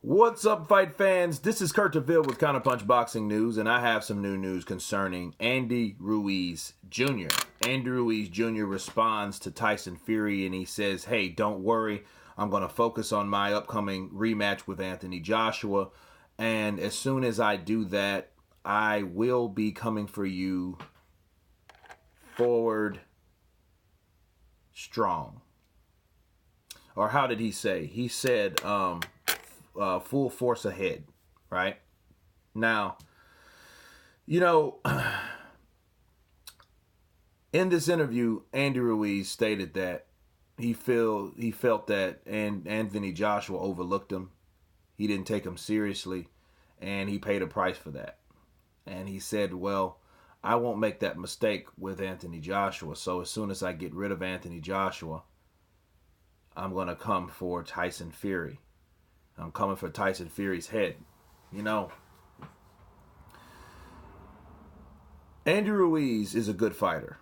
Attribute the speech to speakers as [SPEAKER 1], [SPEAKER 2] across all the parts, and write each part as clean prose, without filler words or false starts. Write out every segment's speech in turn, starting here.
[SPEAKER 1] What's up, fight fans? This is Kurt DeVille with Counterpunch Boxing News, and I have some new news concerning Andy Ruiz Jr. Andy Ruiz Jr. responds to Tyson Fury, and he says, hey, don't worry. I'm going to focus on my upcoming rematch with Anthony Joshua, and as soon as I do that, I will be coming for you forward strong. Or how did he say? He said, full force ahead, right? Now, in this interview, Andy Ruiz stated that he felt that Anthony Joshua overlooked him. He didn't take him seriously, and he paid a price for that. And he said, well, I won't make that mistake with Anthony Joshua, so as soon as I get rid of Anthony Joshua, I'm going to come for Tyson Fury. I'm coming for Tyson Fury's head. Andy Ruiz is a good fighter.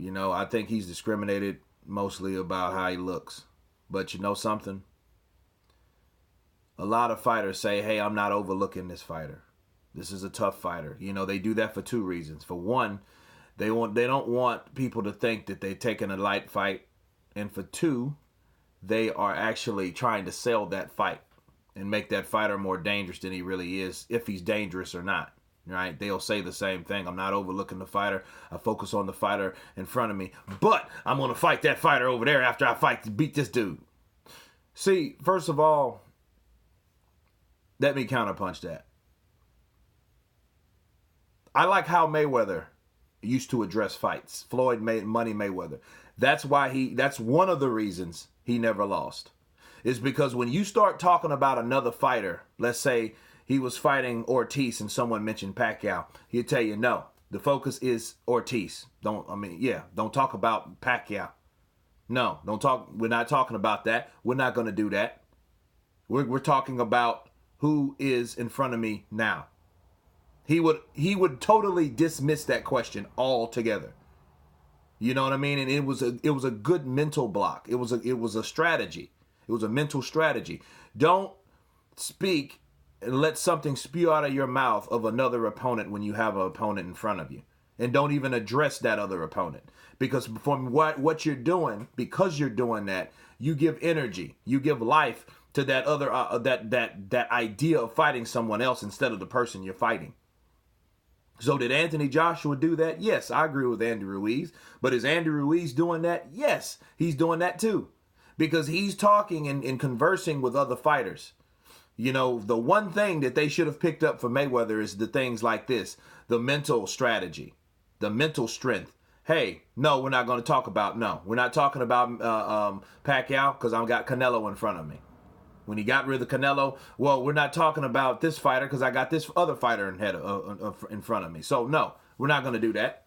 [SPEAKER 1] I think he's discriminated mostly about how he looks. But you know something? A lot of fighters say, hey, I'm not overlooking this fighter. This is a tough fighter. They do that for two reasons. For one, they don't want people to think that they're taking a light fight. And for two, they are actually trying to sell that fight and make that fighter more dangerous than he really is, if he's dangerous or not, right? They'll say the same thing. I'm not overlooking the fighter. I focus on the fighter in front of me, but I'm going to fight that fighter over there after I fight to beat this dude. See, first of all, let me counterpunch that. I like how Mayweather used to address fights. Floyd Money Mayweather. That's one of the reasons he never lost. Is because when you start talking about another fighter, let's say he was fighting Ortiz and someone mentioned Pacquiao, he'll tell you, no, the focus is Ortiz. Don't talk about Pacquiao. No, we're not talking about that. We're not going to do that. We're talking about who is in front of me now. He would totally dismiss that question altogether. You know what I mean? And it was a good mental block. It was a strategy. It was a mental strategy. Don't speak and let something spew out of your mouth of another opponent when you have an opponent in front of you. And don't even address that other opponent. Because from what you're doing, because you're doing that, you give energy. You give life to that other that idea of fighting someone else instead of the person you're fighting. So did Anthony Joshua do that? Yes, I agree with Andy Ruiz. But is Andy Ruiz doing that? Yes, he's doing that too. Because he's talking and conversing with other fighters. The one thing that they should have picked up from Mayweather is the things like this. The mental strategy. The mental strength. Hey, no, we're not going to talk about, we're not talking about Pacquiao because I've got Canelo in front of me. When he got rid of Canelo, well, we're not talking about this fighter because I got this other fighter in front of me. So, no, we're not going to do that.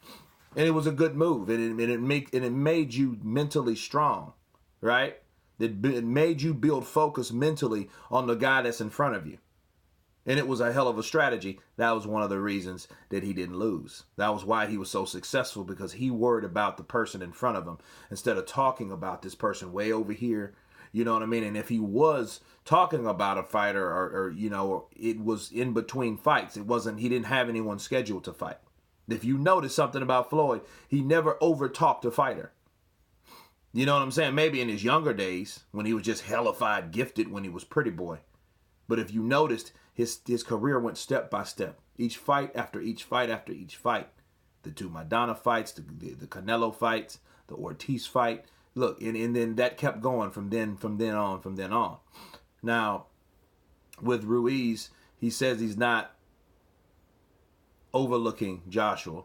[SPEAKER 1] And it was a good move. And it made you mentally strong, right? It made you build focus mentally on the guy that's in front of you. And it was a hell of a strategy. That was one of the reasons that he didn't lose. That was why he was so successful, because he worried about the person in front of him instead of talking about this person way over here. You know what I mean? And if he was talking about a fighter or it was in between fights, he didn't have anyone scheduled to fight. If you notice something about Floyd, he never over-talked a fighter. You know what I'm saying? Maybe in his younger days when he was just hellified gifted when he was pretty boy. But if you noticed, his career went step by step. Each fight after each fight after each fight. The two Maidana fights, the Canelo fights, the Ortiz fight. Look, and then that kept going from then on. Now, with Ruiz, he says he's not overlooking Joshua.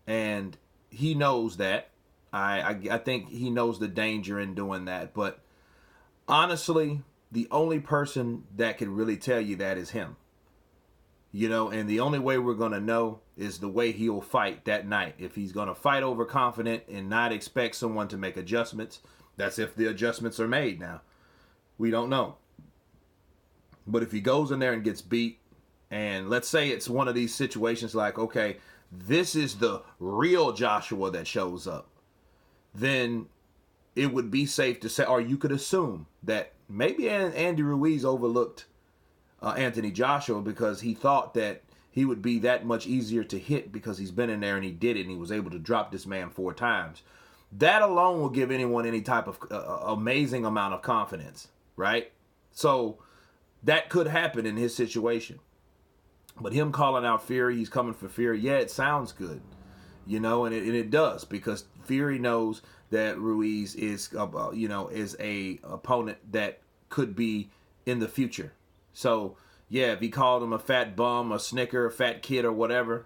[SPEAKER 1] And he knows that. I think he knows the danger in doing that. But honestly, the only person that can really tell you that is him. And the only way we're going to know is the way he'll fight that night. If he's going to fight overconfident and not expect someone to make adjustments, that's if the adjustments are made now. We don't know. But if he goes in there and gets beat, and let's say it's one of these situations like, okay, this is the real Joshua that shows up, then it would be safe to say, or you could assume that maybe Andy Ruiz overlooked Anthony Joshua because he thought that he would be that much easier to hit because he's been in there and he did it and he was able to drop this man 4 times. That alone will give anyone any type of amazing amount of confidence, right? So that could happen in his situation. But him calling out Fury, he's coming for Fury, yeah, it sounds good, you know, and it does, because Fury knows that Ruiz is, is a opponent that could be in the future. So, yeah, if he called him a fat bum, a snicker, a fat kid, or whatever,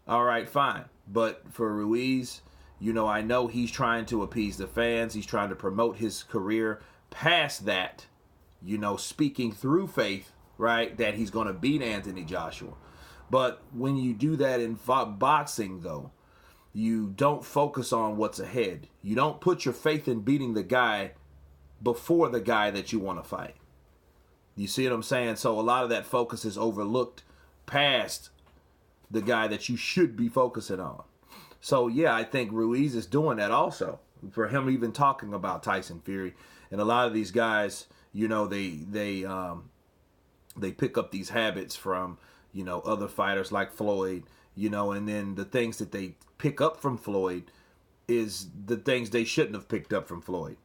[SPEAKER 1] all right, fine. But for Ruiz, I know he's trying to appease the fans. He's trying to promote his career past that, speaking through faith, right, that he's going to beat Anthony Joshua. But when you do that in boxing, though, you don't focus on what's ahead. You don't put your faith in beating the guy before the guy that you want to fight. You see what I'm saying? So a lot of that focus is overlooked past the guy that you should be focusing on. So, yeah, I think Ruiz is doing that also. For him even talking about Tyson Fury. And a lot of these guys, they pick up these habits from, other fighters like Floyd, and then the things that they pick up from Floyd is the things they shouldn't have picked up from Floyd.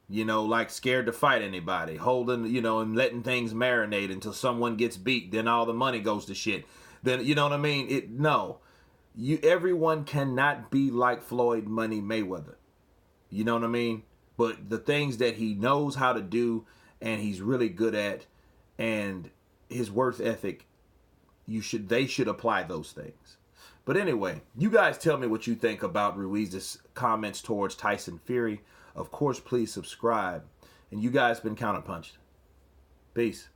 [SPEAKER 1] Like scared to fight anybody, holding, and letting things marinate until someone gets beat, then all the money goes to shit. Then, you know what I mean? Everyone cannot be like Floyd Money Mayweather. You know what I mean? But the things that he knows how to do and he's really good at, and his work ethic, they should apply those things. But anyway, you guys tell me what you think about Ruiz's comments towards Tyson Fury. Of course, please subscribe. And you guys been counterpunched. Peace.